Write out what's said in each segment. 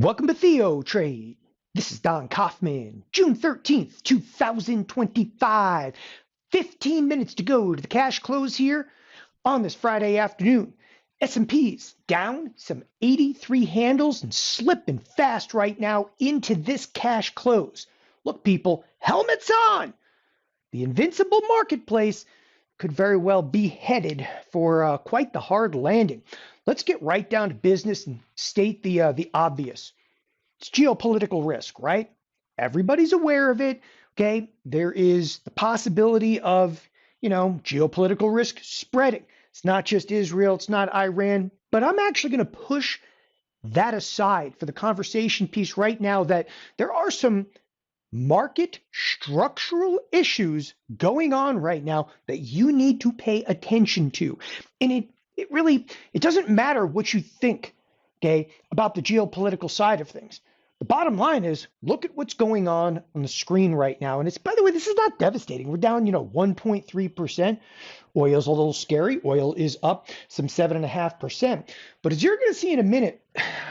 Welcome to TheoTrade. This is Don Kaufman, June 13th, 2025. 15 minutes to go to the cash close here on this Friday afternoon. S&P's down some 83 handles and slipping fast right now into this cash close. Look, people, helmets on. The Invincible marketplace could very well be headed for quite the hard landing. Let's get right down to business and state the obvious. It's geopolitical risk, right? Everybody's aware of it. Okay, there is the possibility of, geopolitical risk spreading. It's not just Israel, it's not Iran, but I'm actually going to push that aside for the conversation piece right now that there are some market structural issues going on right now that you need to pay attention to. And it doesn't matter what you think, okay, about the geopolitical side of things. The bottom line is, look at what's going on the screen right now. And it's, by the way, this is not devastating. We're down, 1.3%. Oil's a little scary. Oil is up some 7.5%. But as you're going to see in a minute,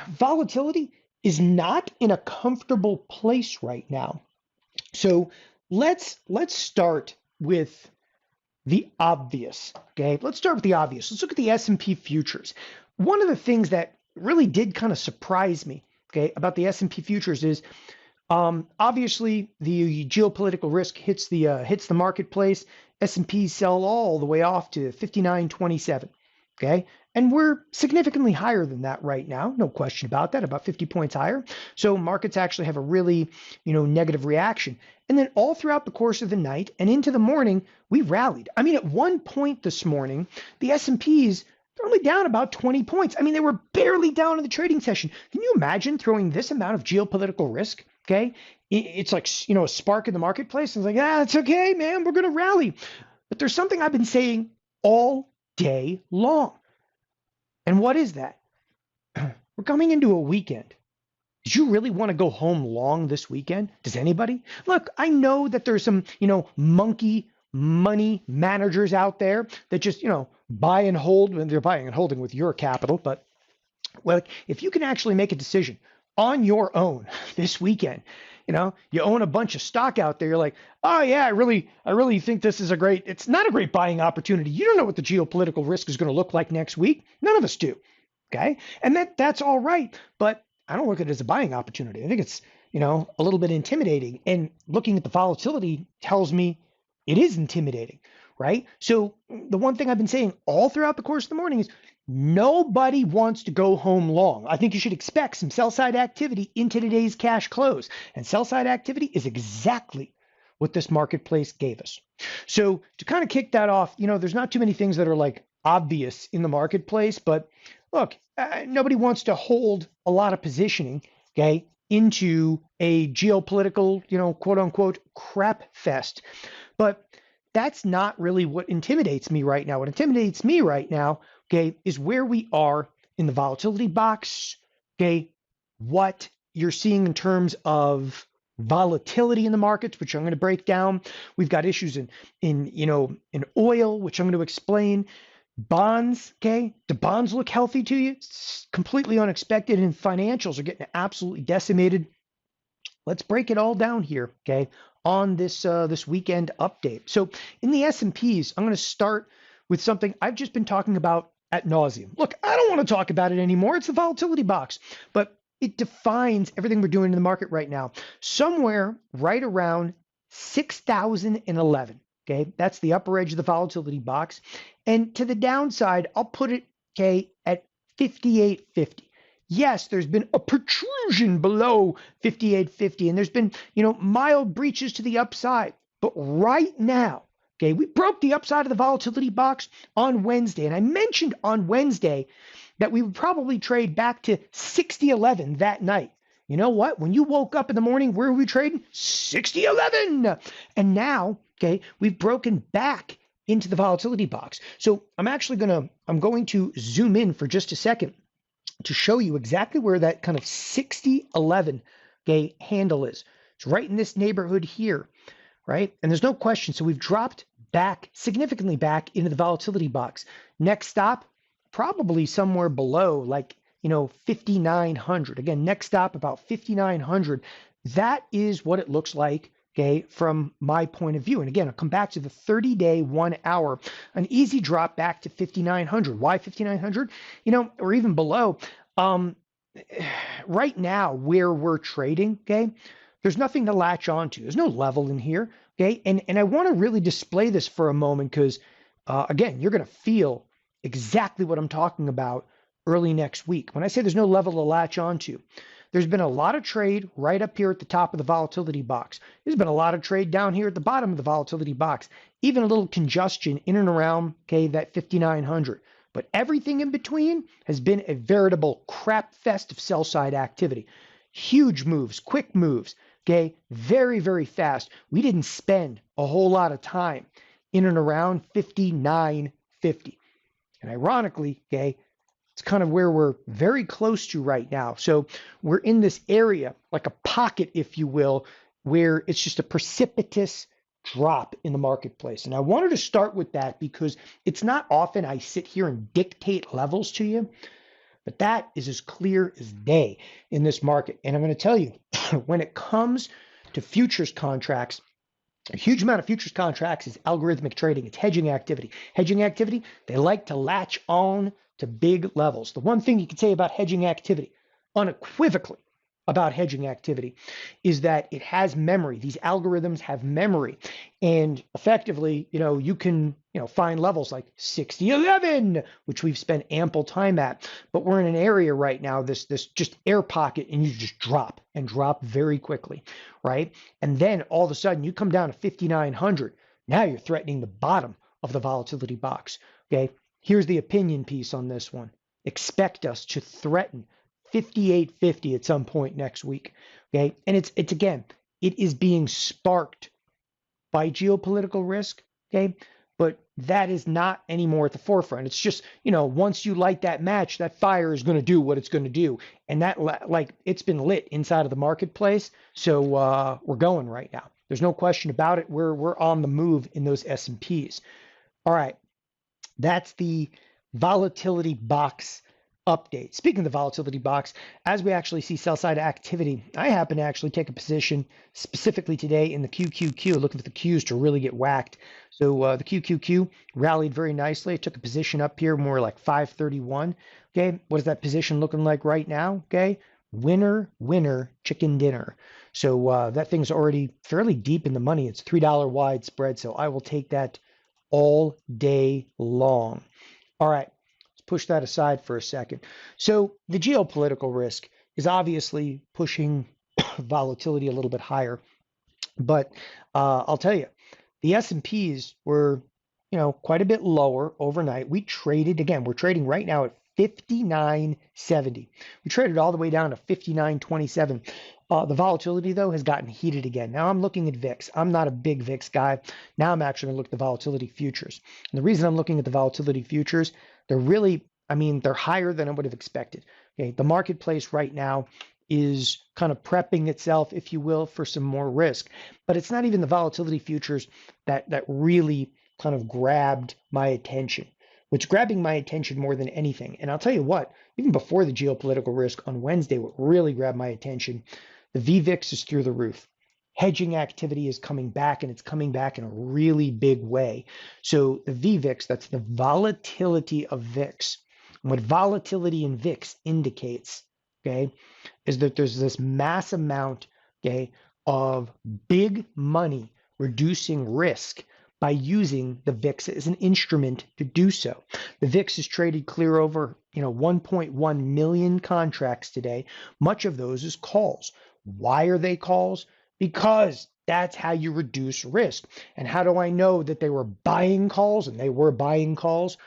volatility is not in a comfortable place right now. So let's start with the obvious, okay? Let's start with the obvious. Let's look at the S&P futures. One of the things that really did kind of surprise me, okay, about the S&P futures is obviously the geopolitical risk hits the marketplace. S&P sell all the way off to 59.27, okay? And we're significantly higher than that right now. No question about that, about 50 points higher. So markets actually have a really, negative reaction. And then all throughout the course of the night and into the morning, we rallied. I mean, at one point this morning, the S&Ps they're only down about 20 points. I mean, they were barely down in the trading session. Can you imagine throwing this amount of geopolitical risk? Okay. It's like, a spark in the marketplace. And it's like, it's okay, man. We're going to rally. But there's something I've been saying all day long. And what is that? We're coming into a weekend. Did you really want to go home long this weekend? Does anybody? Look, I know that there's some, monkey money managers out there that just, buy and hold when they're buying and holding with your capital. But well, if you can actually make a decision on your own this weekend, you own a bunch of stock out there. You're like, oh yeah, I really think this is it's not a great buying opportunity. You don't know what the geopolitical risk is going to look like next week. None of us do. Okay. And that's all right. But I don't look at it as a buying opportunity. I think it's, a little bit intimidating, and looking at the volatility tells me it is intimidating, right? So the one thing I've been saying all throughout the course of the morning is nobody wants to go home long. I think you should expect some sell side activity into today's cash close, and sell side activity is exactly what this marketplace gave us. So to kind of kick that off, there's not too many things that are like obvious in the marketplace, but look, nobody wants to hold a lot of positioning, okay, into a geopolitical, quote unquote crap fest. But that's not really what intimidates me right now. What intimidates me right now, okay, is where we are in the volatility box, okay, what you're seeing in terms of volatility in the markets, which I'm going to break down. We've got issues in oil, which I'm going to explain. Bonds, okay, do bonds look healthy to you? It's completely unexpected, and financials are getting absolutely decimated. Let's break it all down here, okay, on this weekend update. So in the S&Ps, I'm going to start with something I've just been talking about ad nauseum. Look, I don't want to talk about it anymore. It's the volatility box, but it defines everything we're doing in the market right now. Somewhere right around 6,011. Okay, that's the upper edge of the volatility box. And to the downside, I'll put it, okay, at 58.50. Yes, there's been a protrusion below 58.50, and there's been, mild breaches to the upside. But right now, okay, we broke the upside of the volatility box on Wednesday. And I mentioned on Wednesday that we would probably trade back to 60.11 that night. You know what? When you woke up in the morning, where were we trading? 60.11. And now, okay, we've broken back into the volatility box. So I'm going to zoom in for just a second to show you exactly where that kind of 60.11, okay, handle is. It's right in this neighborhood here, right? And there's no question. So we've dropped back, significantly back into the volatility box. Next stop, probably somewhere below like 5,900. Again, next stop about 5,900. That is what it looks like, okay, from my point of view. And again, I'll come back to the 30-day 1 hour, an easy drop back to 5,900. Why 5,900? Or even below. Right now, where we're trading, okay, there's nothing to latch onto. There's no level in here, okay? And I want to really display this for a moment because, again, you're going to feel exactly what I'm talking about early next week. When I say there's no level to latch onto, there's been a lot of trade right up here at the top of the volatility box. There's been a lot of trade down here at the bottom of the volatility box, even a little congestion in and around, okay, that 5,900. But everything in between has been a veritable crap fest of sell side activity. Huge moves, quick moves, okay, very, very fast. We didn't spend a whole lot of time in and around 59.50. And ironically, okay, it's kind of where we're very close to right now. So we're in this area, like a pocket, if you will, where it's just a precipitous drop in the marketplace. And I wanted to start with that because it's not often I sit here and dictate levels to you, but that is as clear as day in this market. And I'm going to tell you, when it comes to futures contracts, a huge amount of futures contracts is algorithmic trading. It's hedging activity. Hedging activity, they like to latch on to big levels. The one thing you can say about hedging activity, unequivocally about hedging activity, is that it has memory. These algorithms have memory. And effectively, you can, find levels like 60.11, which we've spent ample time at. But we're in an area right now, this just air pocket, and you just drop and drop very quickly, right? And then all of a sudden you come down to 5,900. Now you're threatening the bottom of the volatility box, okay? Here's the opinion piece on this one. Expect us to threaten 58.50 at some point next week. Okay. And it's again, it is being sparked by geopolitical risk. Okay. But that is not anymore at the forefront. It's just, once you light that match, that fire is going to do what it's going to do. And that, like, it's been lit inside of the marketplace. So we're going right now. There's no question about it. We're on the move in those S&Ps. All right. That's the volatility box update. Speaking of the volatility box, as we actually see sell side activity, I happen to actually take a position specifically today in the QQQ, looking for the Qs to really get whacked. So the QQQ rallied very nicely. I took a position up here more like 531. Okay, what is that position looking like right now? Okay, winner, winner, chicken dinner. So that thing's already fairly deep in the money. It's $3 wide spread, so I will take that all day long. All right. Push that aside for a second. So the geopolitical risk is obviously pushing volatility a little bit higher, but I'll tell you, the S&Ps were, quite a bit lower overnight. We traded, again, we're trading right now at 59.70. We traded all the way down to 59.27. The volatility, though, has gotten heated again. Now I'm looking at VIX. I'm not a big VIX guy. Now I'm actually going to look at the volatility futures. And the reason I'm looking at the volatility futures, they're really, they're higher than I would have expected. Okay, the marketplace right now is kind of prepping itself, if you will, for some more risk. But it's not even the volatility futures that really kind of grabbed my attention. What's grabbing my attention more than anything, and I'll tell you what, even before the geopolitical risk on Wednesday, what really grabbed my attention, the VVIX is through the roof. Hedging activity is coming back, and it's coming back in a really big way. So the VVIX, that's the volatility of VIX. And what volatility in VIX indicates, okay, is that there's this mass amount, okay, of big money reducing risk by using the VIX as an instrument to do so. The VIX is traded clear over, 1.1 million contracts today. Much of those is calls. Why are they calls? Because that's how you reduce risk. And how do I know that they were buying calls? And they were buying calls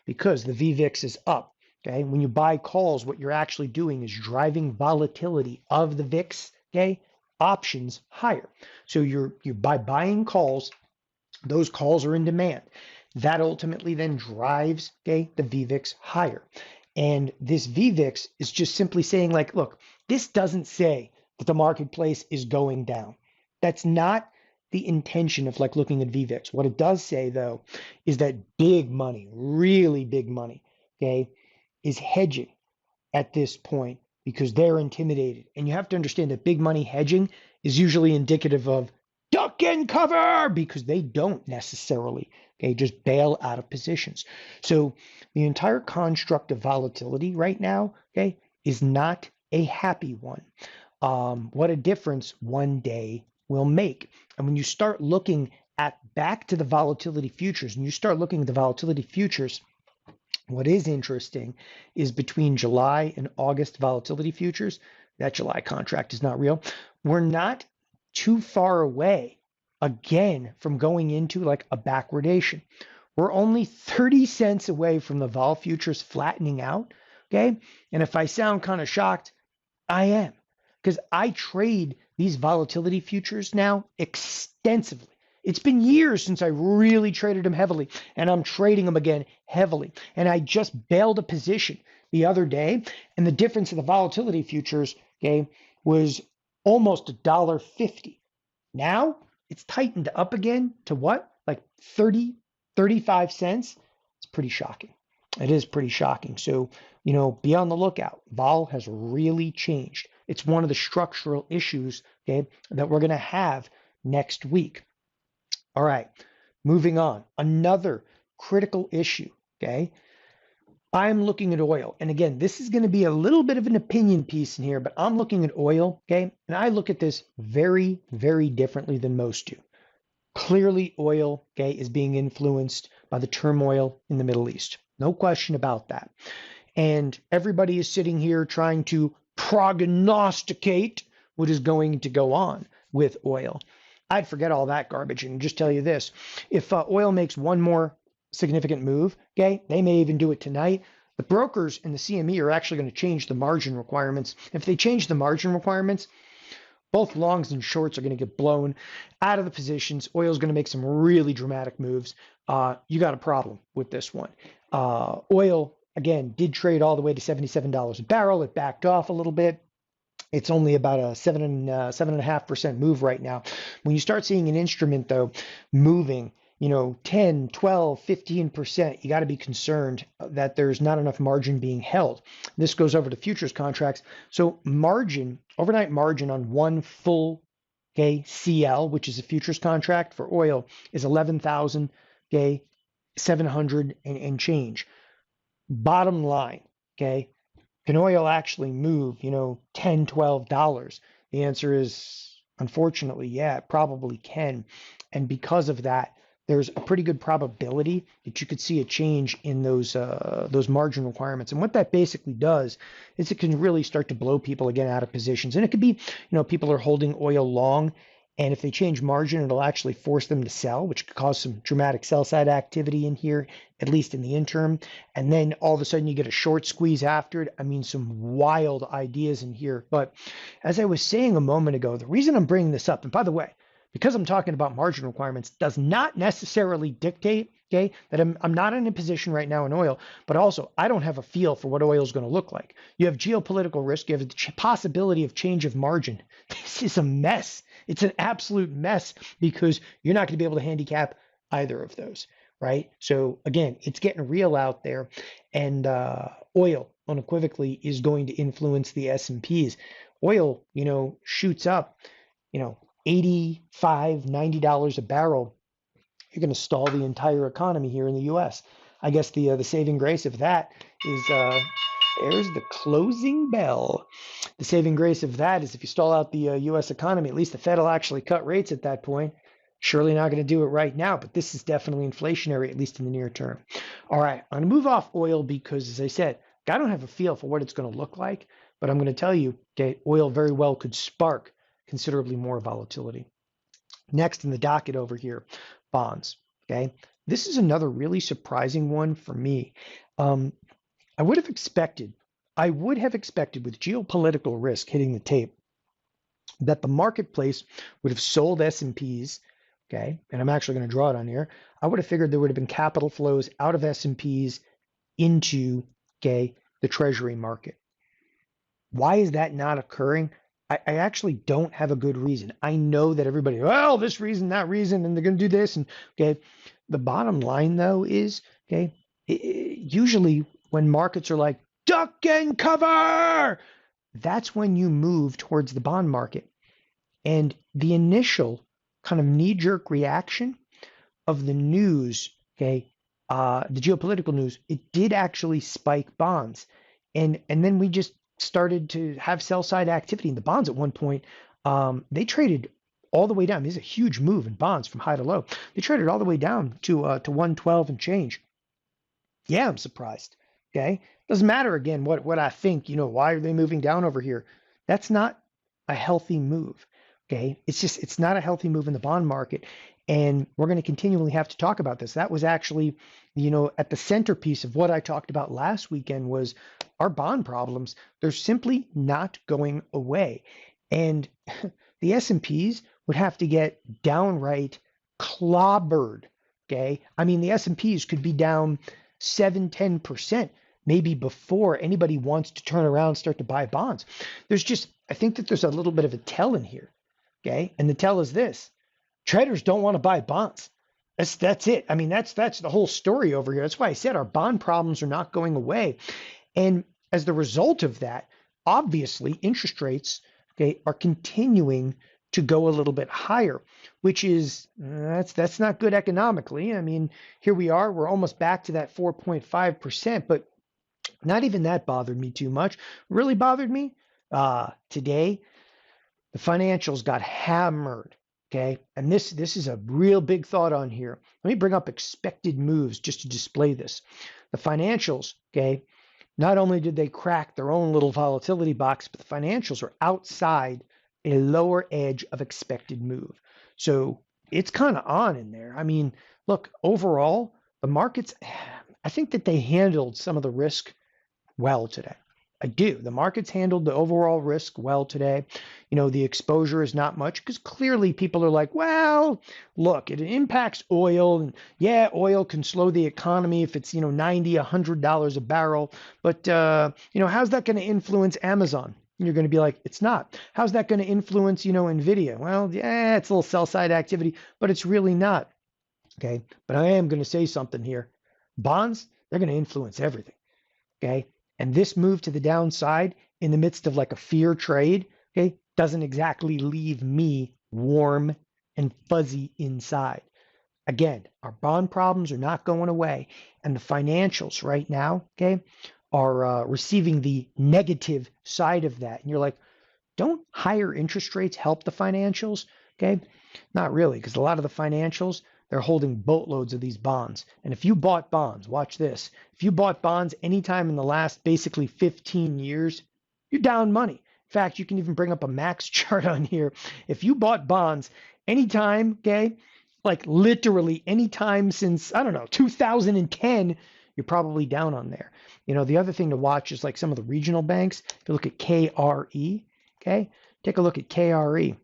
because the VVIX is up. Okay, when you buy calls, what you're actually doing is driving volatility of the VIX, okay, options higher. So you're by buying calls, those calls are in demand. That ultimately then drives, okay, the VVIX higher. And this VVIX is just simply saying, like, look, this doesn't say that the marketplace is going down. That's not the intention of like looking at VVIX. What it does say, though, is that big money, really big money, okay, is hedging at this point because they're intimidated. And you have to understand that big money hedging is usually indicative of duck and cover because they don't necessarily, okay, just bail out of positions. So the entire construct of volatility right now, okay, is not a happy one. What a difference one day will make. And when you start looking at back to the volatility futures, and you start looking at the volatility futures, what is interesting is between July and August volatility futures, that July contract is not real. We're not too far away again from going into like a backwardation. We're only 30 cents away from the vol futures flattening out. Okay. And if I sound kind of shocked, I am because I trade these volatility futures now extensively. It's been years since I really traded them heavily, and I'm trading them again heavily. And I just bailed a position the other day, and the difference in the volatility futures, okay, was almost $1.50. Now it's tightened up again to what? Like 30, 35 cents. It's pretty shocking. It is pretty shocking. So, be on the lookout. Vol has really changed. It's one of the structural issues, okay, that we're going to have next week. All right, moving on. Another critical issue, okay? I'm looking at oil. And again, this is going to be a little bit of an opinion piece in here, but I'm looking at oil, okay? And I look at this very, very differently than most do. Clearly, oil, okay, is being influenced by the turmoil in the Middle East. No question about that. And everybody is sitting here trying to prognosticate what is going to go on with oil. I'd forget all that garbage and just tell you this. If oil makes one more significant move, okay, they may even do it tonight. The brokers and the CME are actually going to change the margin requirements. If they change the margin requirements, both longs and shorts are going to get blown out of the positions. Oil is going to make some really dramatic moves. You got a problem with this one. Oil, again, did trade all the way to $77 a barrel. It backed off a little bit. It's only about a 7.5% move right now. When you start seeing an instrument, though, moving, 10, 12, 15%, you got to be concerned that there's not enough margin being held. This goes over to futures contracts. So margin, overnight margin on one full, okay, CL, which is a futures contract for oil, is 11,000, okay, 700 and change. Bottom line, okay, can oil actually move, $10, $12? The answer is, unfortunately, yeah, it probably can. And because of that, there's a pretty good probability that you could see a change in those margin requirements. And what that basically does is it can really start to blow people again out of positions. And it could be, people are holding oil long, and if they change margin, it'll actually force them to sell, which could cause some dramatic sell side activity in here, at least in the interim. And then all of a sudden you get a short squeeze after it. I mean, some wild ideas in here. But as I was saying a moment ago, the reason I'm bringing this up, and by the way, because I'm talking about margin requirements, does not necessarily dictate, okay, that I'm not in a position right now in oil, but also I don't have a feel for what oil is going to look like. You have geopolitical risk. You have the possibility of change of margin. This is a mess. It's an absolute mess because you're not going to be able to handicap either of those, right? So again, it's getting real out there, and oil unequivocally is going to influence the S&Ps. Oil, shoots up, $85, $90 a barrel. You're going to stall the entire economy here in the U.S. I guess the saving grace of that is there's the closing bell. The saving grace of that is if you stall out the U.S. economy, at least the Fed will actually cut rates at that point. Surely not going to do it right now, but this is definitely inflationary, at least in the near term. All right, I'm going to move off oil because, as I said, I don't have a feel for what it's going to look like, but I'm going to tell you, okay, oil very well could spark considerably more volatility. Next in the docket over here, bonds. Okay, this is another really surprising one for me. I would have expected with geopolitical risk hitting the tape that the marketplace would have sold S&Ps. Okay, and I'm actually going to draw it on here. I would have figured there would have been capital flows out of S&Ps into, okay, the treasury market. Why is that not occurring? I actually don't have a good reason. I know that everybody, well, this reason, that reason, and they're going to do this. And okay, the bottom line though is, okay, usually when markets are like duck and cover. That's when you move towards the bond market. And the initial kind of knee-jerk reaction of the news, okay, the geopolitical news, it did actually spike bonds. And then we just started to have sell side activity in the bonds at one point. They traded all the way down. This is a huge move in bonds from high to low. They traded all the way down to 112 and change. Yeah, I'm surprised. Okay. Doesn't matter again what I think, why are they moving down over here? That's not a healthy move. Okay. It's not a healthy move in the bond market. And we're going to continually have to talk about this. That was actually, at the centerpiece of what I talked about last weekend was our bond problems. They're simply not going away. And the S&Ps would have to get downright clobbered. Okay. I mean, the S&Ps could be down 7-10% maybe before anybody wants to turn around and start to buy bonds. I think that there's a little bit of a tell in here. Okay. And the tell is this: traders don't want to buy bonds. That's it. I mean, that's the whole story over here. That's why I said our bond problems are not going away. And as the result of that, obviously interest rates, okay, are continuing to go a little bit higher, which is that's not good economically. I mean, here we are, we're almost back to that 4.5%, but not even that bothered me too much. Really bothered me today, the financials got hammered. Okay, and this is a real big thought on here. Let me bring up expected moves just to display this. The financials, okay, not only did they crack their own little volatility box, but the financials are outside a lower edge of expected move. So it's kind of on in there. I mean, look, overall, the markets, I think that they handled some of the risk well today. I do. The markets handled the overall risk well today. The exposure is not much because clearly people are like, well, look, it impacts oil. And yeah, oil can slow the economy if it's, $90, $100 a barrel. But, how's that going to influence Amazon? And you're going to be like, it's not. How's that going to influence, Nvidia? Well, yeah, it's a little sell side activity, but it's really not. Okay. But I am going to say something here. Bonds, they're going to influence everything. Okay. And this move to the downside in the midst of like a fear trade, okay, doesn't exactly leave me warm and fuzzy inside. Again, our bond problems are not going away. And the financials right now, okay, are receiving the negative side of that. And you're like, don't higher interest rates help the financials? Okay, not really, because a lot of the financials, they're holding boatloads of these bonds. And if you bought bonds, watch this. If you bought bonds anytime in the last basically 15 years, you're down money. In fact, you can even bring up a max chart on here. If you bought bonds anytime, okay, like literally anytime since, I don't know, 2010, you're probably down on there. The other thing to watch is like some of the regional banks. If you look at KRE, okay, take a look at KRE.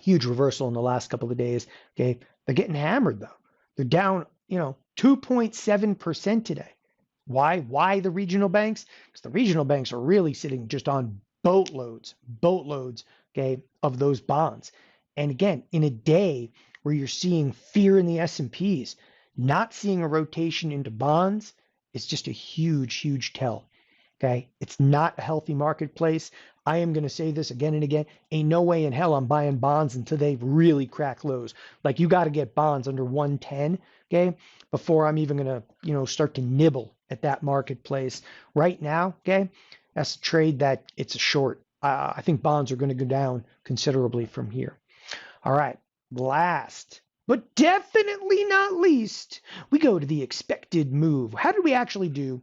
Huge reversal in the last couple of days, okay. They're getting hammered though. They're down, 2.7% today. Why the regional banks? Because the regional banks are really sitting just on boatloads, okay, of those bonds. And again, in a day where you're seeing fear in the S&Ps, not seeing a rotation into bonds is just a huge tell. Okay, it's not a healthy marketplace. I am going to say this again and again. Ain't no way in hell I'm buying bonds until they really crack lows. Like you got to get bonds under 110, okay, before I'm even going to, start to nibble at that marketplace. Right now, okay, that's a trade that it's a short. I think bonds are going to go down considerably from here. All right, last but definitely not least, we go to the expected move. How did we actually do?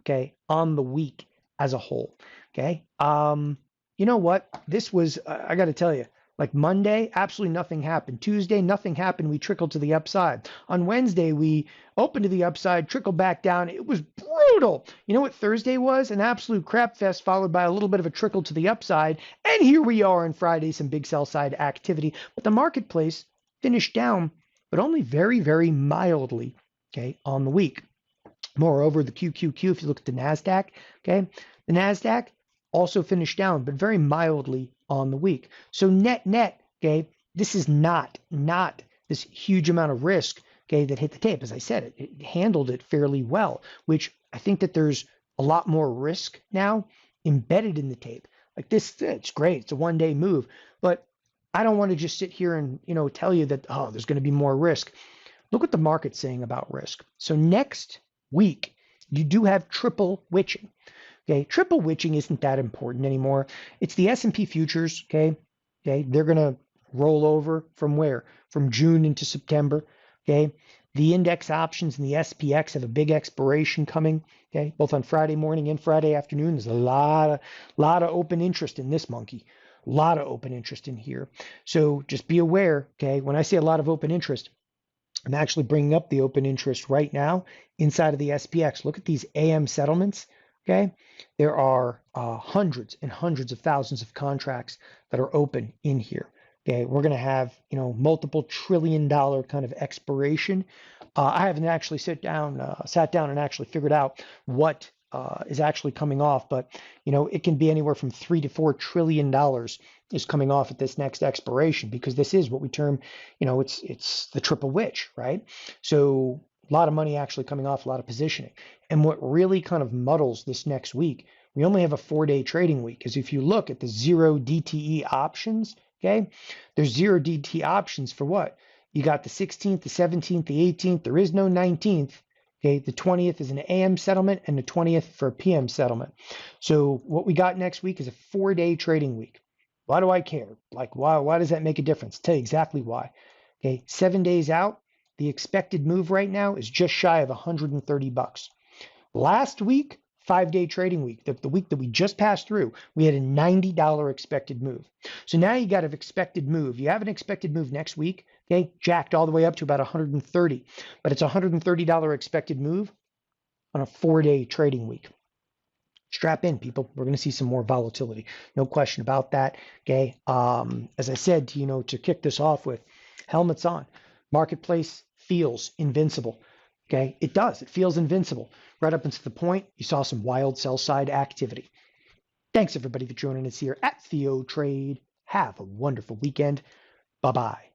Okay, on the week as a whole. Okay. You know what? This was, I got to tell you, like Monday, absolutely nothing happened. Tuesday, nothing happened. We trickled to the upside. On Wednesday, we opened to the upside, trickled back down. It was brutal. You know what Thursday was? An absolute crap fest followed by a little bit of a trickle to the upside. And here we are on Friday, some big sell side activity. But the marketplace finished down, but only very mildly, okay, on the week. Moreover, the QQQ, if you look at the NASDAQ, okay, the NASDAQ also finished down, but very mildly on the week. So net, okay, this is not this huge amount of risk, okay, that hit the tape. As I said, it handled it fairly well, which I think that there's a lot more risk now embedded in the tape. Like this, it's great. It's a 1 day move, but I don't want to just sit here and tell you that there's going to be more risk. Look what the market's saying about risk. So next week you do have triple witching. Okay, triple witching isn't that important anymore. It's the S&P futures. Okay, they're going to roll over from where? From June into September. Okay, the index options and the SPX have a big expiration coming. Okay, both on Friday morning and Friday afternoon. There's a lot of open interest in this monkey. A lot of open interest in here. So just be aware. Okay, when I say a lot of open interest, I'm actually bringing up the open interest right now inside of the SPX. Look at these AM settlements. Okay, there are hundreds and hundreds of thousands of contracts that are open in here. Okay, we're going to have multiple $1 trillion kind of expiration. I haven't actually sat down and actually figured out what is actually coming off, but it can be anywhere from $3 to $4 trillion is coming off at this next expiration, because this is what we term, it's the triple witch, right? So a lot of money actually coming off, a lot of positioning. And what really kind of muddles this next week, we only have a 4-day trading week, because if you look at the 0 DTE options, okay, there's 0 DTE options for what? You got the 16th, the 17th, the 18th. There is no 19th. Okay, the 20th is an AM settlement and the 20th for a PM settlement. So what we got next week is a 4-day trading week. Why do I care? Like, why does that make a difference? I'll tell you exactly why. Okay, 7 days out, the expected move right now is just shy of $130. Last week, 5-day trading week, the week that we just passed through, we had a $90 expected move. So now you got an expected move. You have an expected move next week, okay, jacked all the way up to about 130, but it's a $130 expected move on a 4-day trading week. Strap in, people. We're going to see some more volatility. No question about that. Okay. As I said, to kick this off with, helmets on. Marketplace feels invincible. Okay. It does. It feels invincible. Right up until the point you saw some wild sell side activity. Thanks everybody for joining us here at TheoTrade. Have a wonderful weekend. Bye-bye.